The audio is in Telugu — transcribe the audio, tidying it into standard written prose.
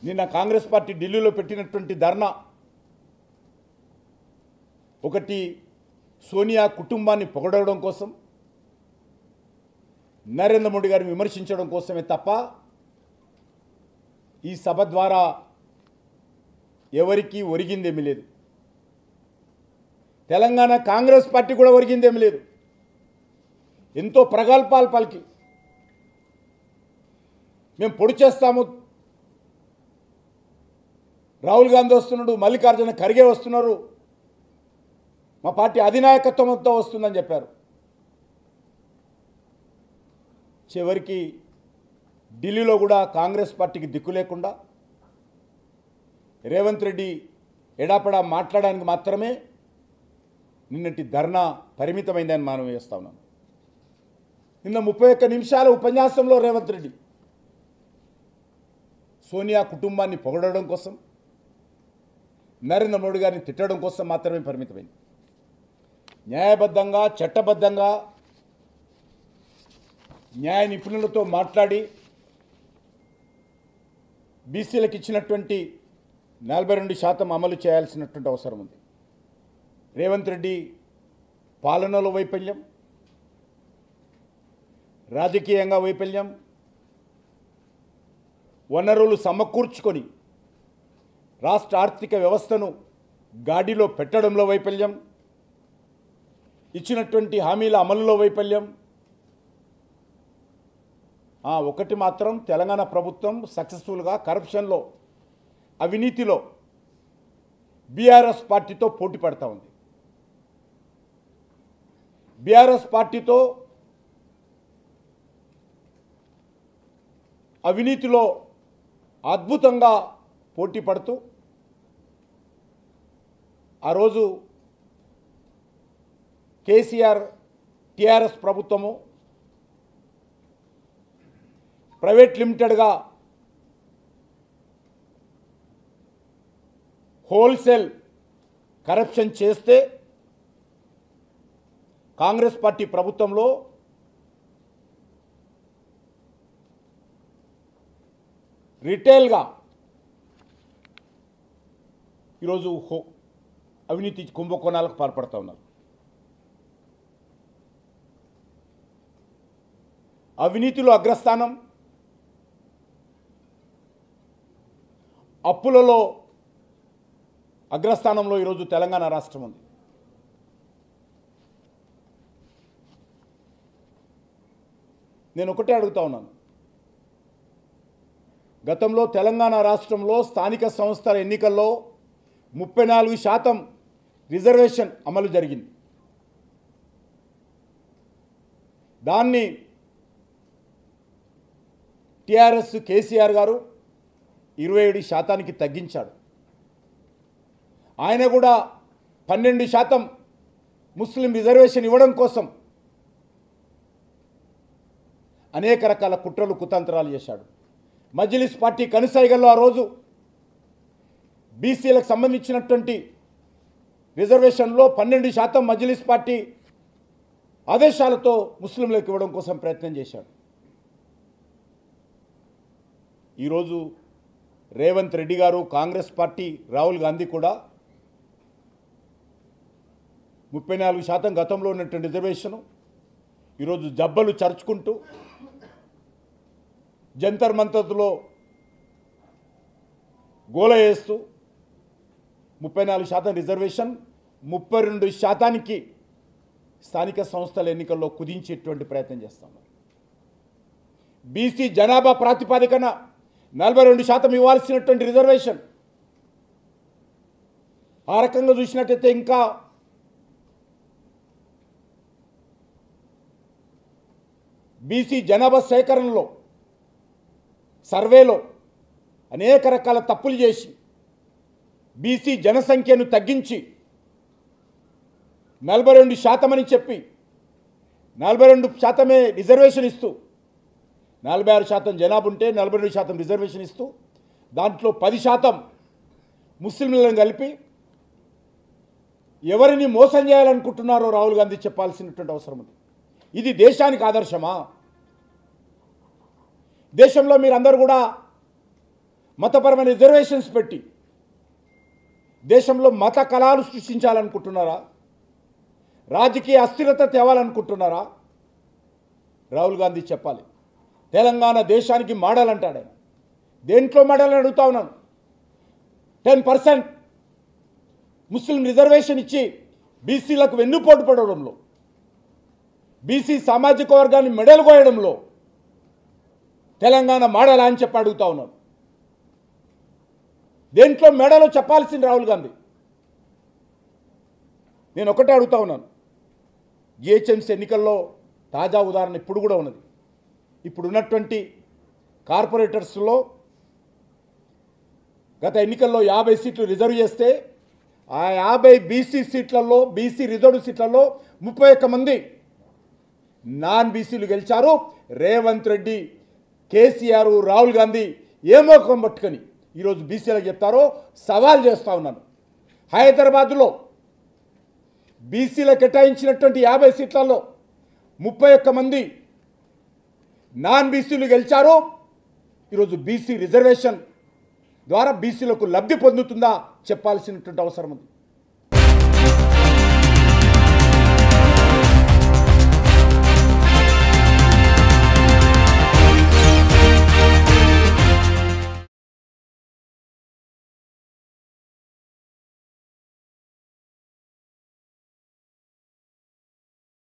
నిన్న కాంగ్రెస్ పార్టీ ఢిల్లీలో పెట్టినటువంటి ధర్నా ఒకటి సోనియా కుటుంబాన్ని పొగడడం కోసం, నరేంద్ర మోడీ గారిని విమర్శించడం కోసమే తప్ప ఈ సభ ద్వారా ఎవరికి ఒరిగిందేమీ లేదు. తెలంగాణ కాంగ్రెస్ పార్టీ కూడా ఒరిగిందేమీ లేదు. ఎంతో ప్రగల్భాలు పలికి మేము పొడి చేస్తాము, రాహుల్ గాంధీ వస్తున్నాడు, మల్లికార్జున ఖర్గే వస్తున్నారు, మా పార్టీ అధినాయకత్వంతో వస్తుందని చెప్పారు. చివరికి ఢిల్లీలో కూడా కాంగ్రెస్ పార్టీకి దిక్కు లేకుండా రేవంత్ రెడ్డి ఎడాపడా మాట్లాడడానికి మాత్రమే నిన్నటి ధర్నా పరిమితమైందని మనం వేస్తా ఉన్నాం. నిన్న 31 నిమిషాల ఉపన్యాసంలో రేవంత్ రెడ్డి సోనియా కుటుంబాన్ని పొగడడం కోసం, నరేంద్ర మోడీ గారిని తిట్టడం కోసం మాత్రమే పరిమితమైంది. న్యాయబద్ధంగా చట్టబద్ధంగా న్యాయ నిపుణులతో మాట్లాడి బీసీలకు ఇచ్చినటువంటి 42% అమలు చేయాల్సినటువంటి అవసరం ఉంది. రేవంత్ రెడ్డి పాలనలో వైఫల్యం, రాజకీయంగా వైఫల్యం, వనరులు సమకూర్చుకొని రాష్ట్ర ఆర్థిక వ్యవస్థను గాడిలో పెట్టడంలో వైఫల్యం, ఇచ్చినటువంటి హామీల అమలులో వైఫల్యం. ఒకటి మాత్రం తెలంగాణ ప్రభుత్వం సక్సెస్ఫుల్గా కరప్షన్లో, అవినీతిలో బీఆర్ఎస్ పార్టీతో పోటీ పడతా ఉంది. బీఆర్ఎస్ పార్టీతో అవినీతిలో అద్భుతంగా పోటీ పడుతూ ఆ రోజు కేసీఆర్ టీఆర్ఎస్ ప్రభుత్వము ప్రైవేట్ లిమిటెడ్గా హోల్సేల్ కరప్షన్ చేస్తే కాంగ్రెస్ పార్టీ ప్రభుత్వంలో రిటైల్గా ఈరోజు అవినీతి కుంభకోణాలకు పాల్పడుతూ ఉన్నారు. అవినీతిలో అగ్రస్థానం, అప్పులలో అగ్రస్థానంలో ఈరోజు తెలంగాణ రాష్ట్రం ఉంది. నేను ఒకటే అడుగుతా ఉన్నాను, గతంలో తెలంగాణ రాష్ట్రంలో స్థానిక సంస్థల ఎన్నికల్లో 34% రిజర్వేషన్ అమలు జరిగింది. దాన్ని టీఆర్ఎస్ కేసీఆర్ గారు 27% తగ్గించాడు. ఆయన కూడా 12% ముస్లిం రిజర్వేషన్ ఇవ్వడం కోసం అనేక రకాల కుట్రలు కుతంత్రాలు చేశాడు. మజ్లిస్ పార్టీ కనుసైగల్లో ఆ రోజు బీసీలకు సంబంధించినటువంటి రిజర్వేషన్లో 12% మజ్లిస్ పార్టీ ఆదేశాలతో ముస్లింలకు ఇవ్వడం కోసం ప్రయత్నం చేశాడు. ఈరోజు రేవంత్ రెడ్డి గారు, కాంగ్రెస్ పార్టీ, రాహుల్ గాంధీ కూడా 34% గతంలో ఉన్నటువంటి రిజర్వేషను ఈరోజు జబ్బలు చరుచుకుంటూ జంతర్ మంతర్లో గోల వేస్తూ 34% రిజర్వేషన్ 32%కి స్థానిక సంస్థల ఎన్నికల్లో కుదించేటువంటి ప్రయత్నం చేస్తున్నారు. బీసీ జనాభా ప్రాతిపదికన 42% ఇవ్వాల్సినటువంటి రిజర్వేషన్ ఆ రకంగా చూసినట్టయితే ఇంకా బీసీ జనాభా సేకరణలో, సర్వేలో అనేక రకాల తప్పులు చేసి బీసీ జనసంఖ్యను తగ్గించి 42% అని చెప్పి 42% రిజర్వేషన్ ఇస్తూ 46% జనాభా ఉంటే 42% రిజర్వేషన్ ఇస్తూ దాంట్లో 10% ముస్లింలను కలిపి ఎవరిని మోసం చేయాలనుకుంటున్నారో రాహుల్ గాంధీ చెప్పాల్సినటువంటి అవసరం ఉంది. ఇది దేశానికి ఆదర్శమా? దేశంలో మీరందరూ కూడా మతపరమైన రిజర్వేషన్స్ పెట్టి దేశంలో మత కళాలు సృష్టించాలనుకుంటున్నారా? రాజకీయ అస్థిరత తేవాలనుకుంటున్నారా? రాహుల్ గాంధీ చెప్పాలి. తెలంగాణ దేశానికి మోడల్ అంటాడు ఆయన. దేంట్లో మోడల్ అని అడుగుతా ఉన్నాను. 10% ముస్లిం రిజర్వేషన్ ఇచ్చి బీసీలకు వెన్నుపోటు పడడంలో, బీసీ సామాజిక వర్గాన్ని మెడలు కోయడంలో తెలంగాణ మోడల్ అని చెప్పి అడుగుతా ఉన్నాను. దేంట్లో మెడలో చెప్పాల్సింది రాహుల్ గాంధీ. నేను ఒకటే అడుగుతా ఉన్నాను. జిహెచ్ఎంసీ ఎన్నికల్లో తాజా ఉదాహరణ ఇప్పుడు కూడా ఉన్నది. ఇప్పుడు ఉన్నటువంటి కార్పొరేటర్స్లో గత ఎన్నికల్లో 50 సీట్లు రిజర్వ్ చేస్తే ఆ 50 బీసీ సీట్లలో, బీసీ రిజర్వ్ సీట్లలో 31 మంది నాన్ బీసీలు గెలిచారు. రేవంత్ రెడ్డి, కేసీఆర్, రాహుల్ గాంధీ ఏ మోకం పట్టుకొని ఈరోజు బీసీలకు చెప్తారో సవాల్ చేస్తూ ఉన్నాను. హైదరాబాద్లో బీసీలకు కేటాయించినటువంటి 50 సీట్లలో 31 మంది నాన్ బీసీలు గెలిచారు. ఈరోజు బీసీ రిజర్వేషన్ ద్వారా బీసీలకు లబ్ధి పొందుతుందా చెప్పాల్సినటువంటి అవసరం ఉంది.